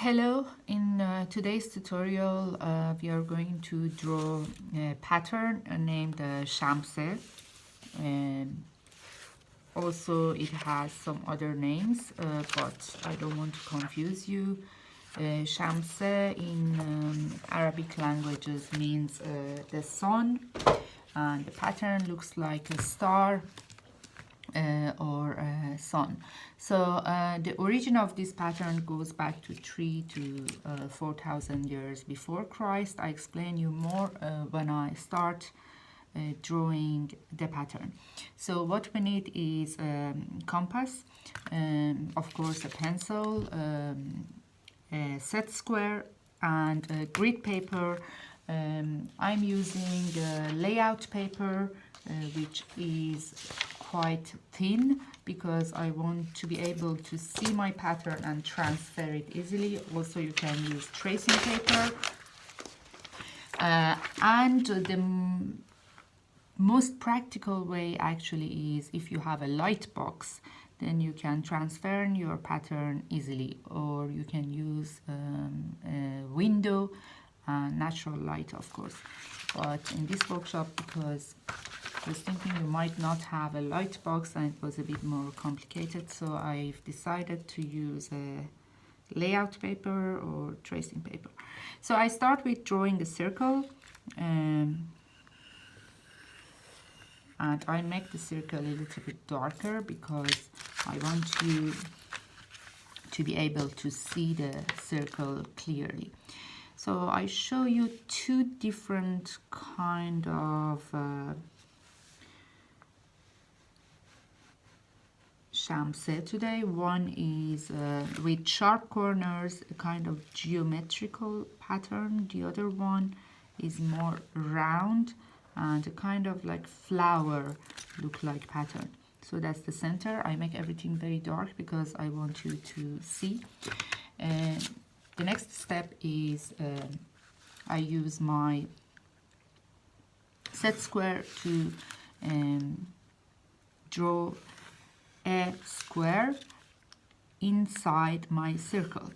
Hello, in today's tutorial we are going to draw a pattern named Shamse. Um, Also it has some other names, but I don't want to confuse you. Shamse in Arabic languages means the sun, and the pattern looks like a star or sun. So the origin of this pattern goes back to 3 to 4,000 years before Christ. I explain you more when I start drawing the pattern. So what we need is compass, of course a pencil, a set square, and a grid paper. I'm using layout paper, which is quite thin because I want to be able to see my pattern and transfer it easily. Also, you can use tracing paper. And the most practical way actually is if you have a light box, then you can transfer your pattern easily, or you can use a window and natural light, of course. But in this workshop, because I was thinking you might not have a light box and it was a bit more complicated, so I've decided to use a layout paper or tracing paper. So I start with drawing a circle, and I make the circle a little bit darker because I want you to be able to see the circle clearly. So I show you two different kind of Shamse today. One is with sharp corners, a kind of geometrical pattern. The other one is more round and a kind of like flower look like pattern. So that's the center. I make everything very dark because I want you to see. And the next step is I use my set square to draw a square inside my circle,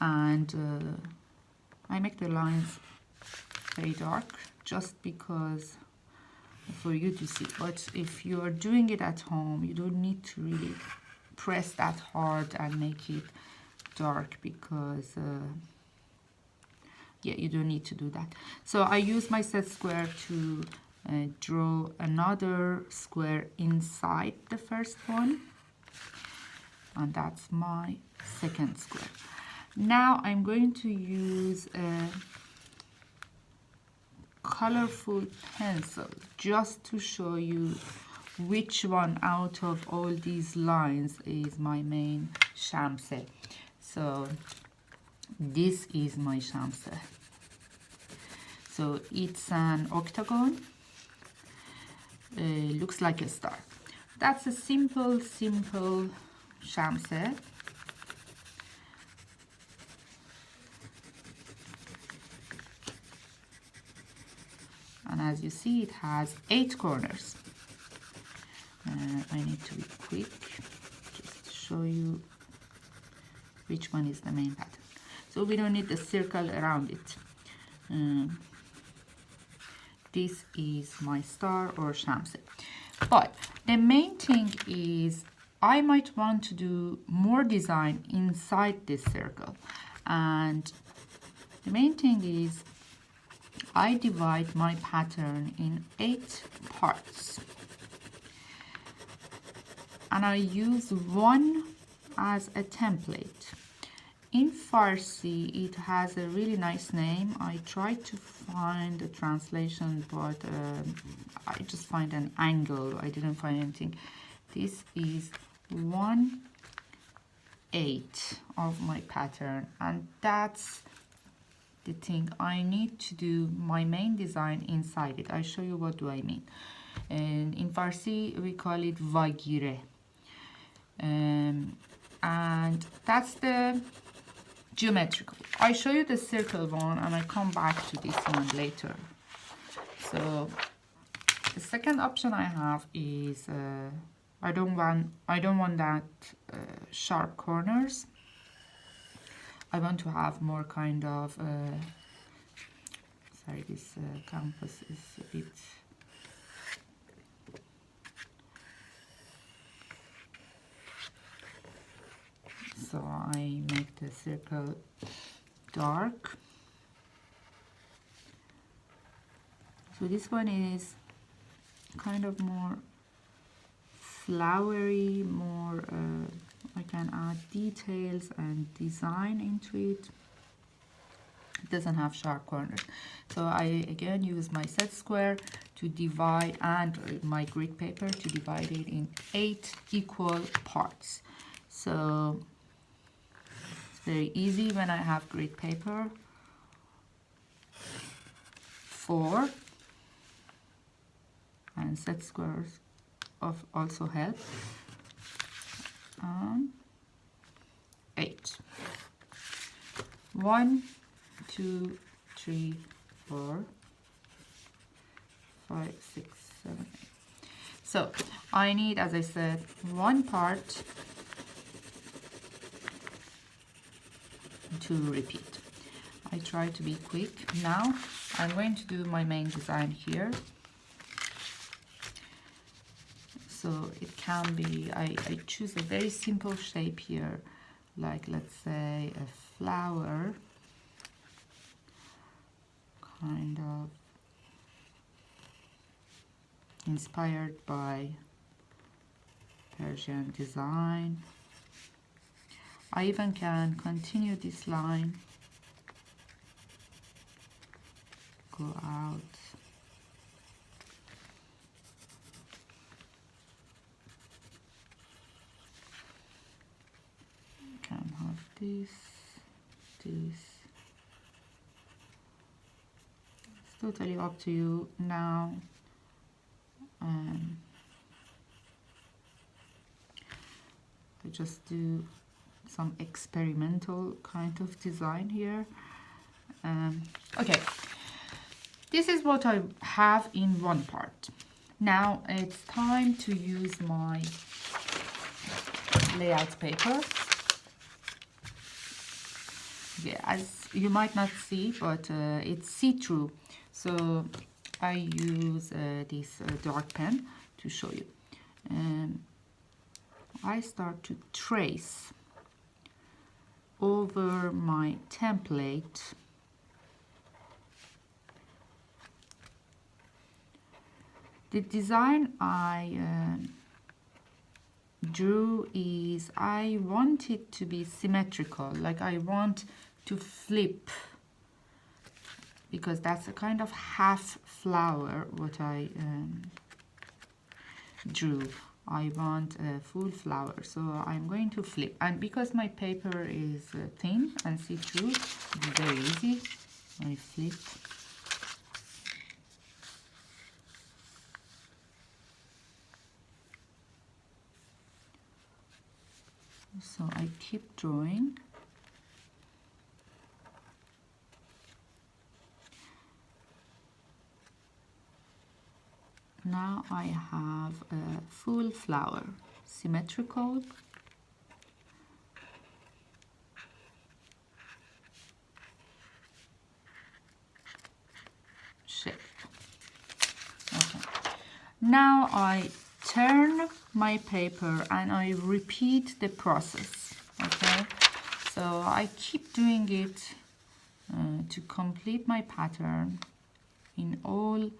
and I make the lines very dark just because for you to see. But if you are doing it at home, you don't need to really press that hard and make it dark because yeah, you don't need to do that. So I use my set square to draw another square inside the first one, and that's my second square. Now I'm going to use a colorful pencil just to show you which one out of all these lines is my main Shamse. So this is my Shamse. So it's an octagon, looks like a star. That's a simple Shamse. And as you see, it has 8 corners. I need to be quick just to show you which one is the main pattern. So we don't need the circle around it. This is my star or Shamse. But the main thing is I might want to do more design inside this circle. And the main thing is I divide my pattern in 8 parts. And I use one as a template. In Farsi, it has a really nice name. I tried to find a translation, but I just find an angle. I didn't find anything. This is 1/8 of my pattern, and that's the thing. I need to do my main design inside it. I show you what do I mean. And in Farsi, we call it vagire. And that's the geometrical. I show you the circle one and I come back to this one later. So the second option I have is I don't want that sharp corners. I want to have more kind of, sorry, this canvas is a bit, so I make the circle dark. So this one is kind of more flowery, more, I can add details and design into it. It doesn't have sharp corners. So I again use my set square to divide, and my grid paper to divide it in 8 equal parts. So it's very easy when I have grid paper. 4 and set squares of also help. 8. 1, 2, 3, 4, 5, 6, 7, 8. So I need, as I said, 1 part to repeat. I try to be quick. Now I'm going to do my main design here. So it can be, I choose a very simple shape here, like let's say a flower, kind of inspired by Persian design. I even can continue this line, go out. Can have this. It's totally up to you now. I just do some experimental kind of design here. Okay, this is what I have in one part. Now it's time to use my layout paper. Yeah, as you might not see, but it's see-through, so I use this dark pen to show you. I start to trace over my template the design I drew is, I want it to be symmetrical, like I want to flip, because that's a kind of half flower what I drew. I want a full flower, so I'm going to flip, and because my paper is thin and see-through, it's very easy. I flip. So I keep drawing. Now I have a full flower, symmetrical. Shape. Okay. Now I turn my paper and I repeat the process. Okay. So I keep doing it to complete my pattern in all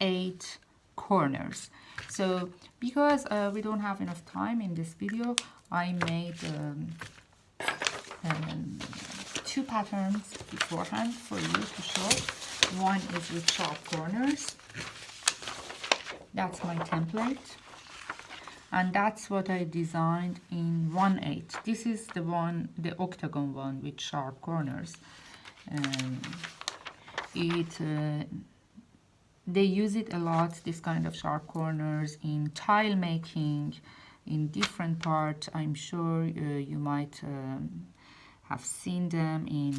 8 corners. So because we don't have enough time in this video, I made 2 patterns beforehand for you to show. One is with sharp corners. That's my template, and that's what I designed in 1/8. This is the one, the octagon one with sharp corners. They use it a lot, this kind of sharp corners, in tile making, in different parts. I'm sure you might have seen them in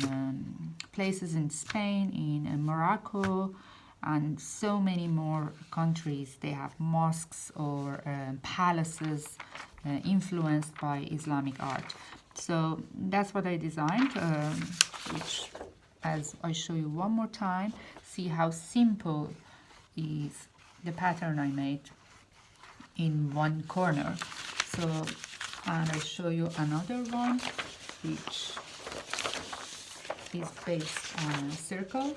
places in Spain, in Morocco, and so many more countries. They have mosques or palaces influenced by Islamic art. So that's what I designed, which, as I show you one more time, see how simple is the pattern I made in one corner. So, and I show you another one which is based on a circle.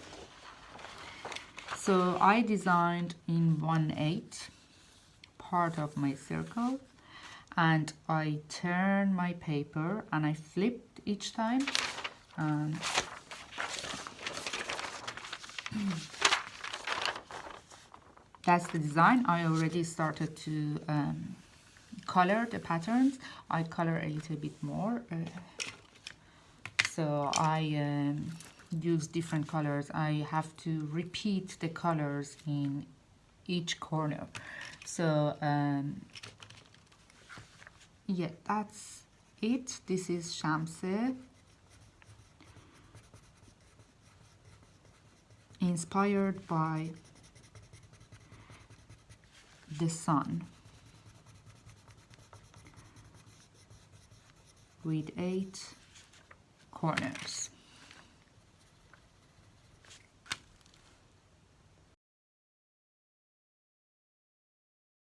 So I designed in 1/8 part of my circle, and I turn my paper and I flipped each time, and that's the design. I already started to color the patterns. I color a little bit more, so I use different colors. I have to repeat the colors in each corner. So yeah, that's it. This is Shamse, inspired by the sun, with 8 corners.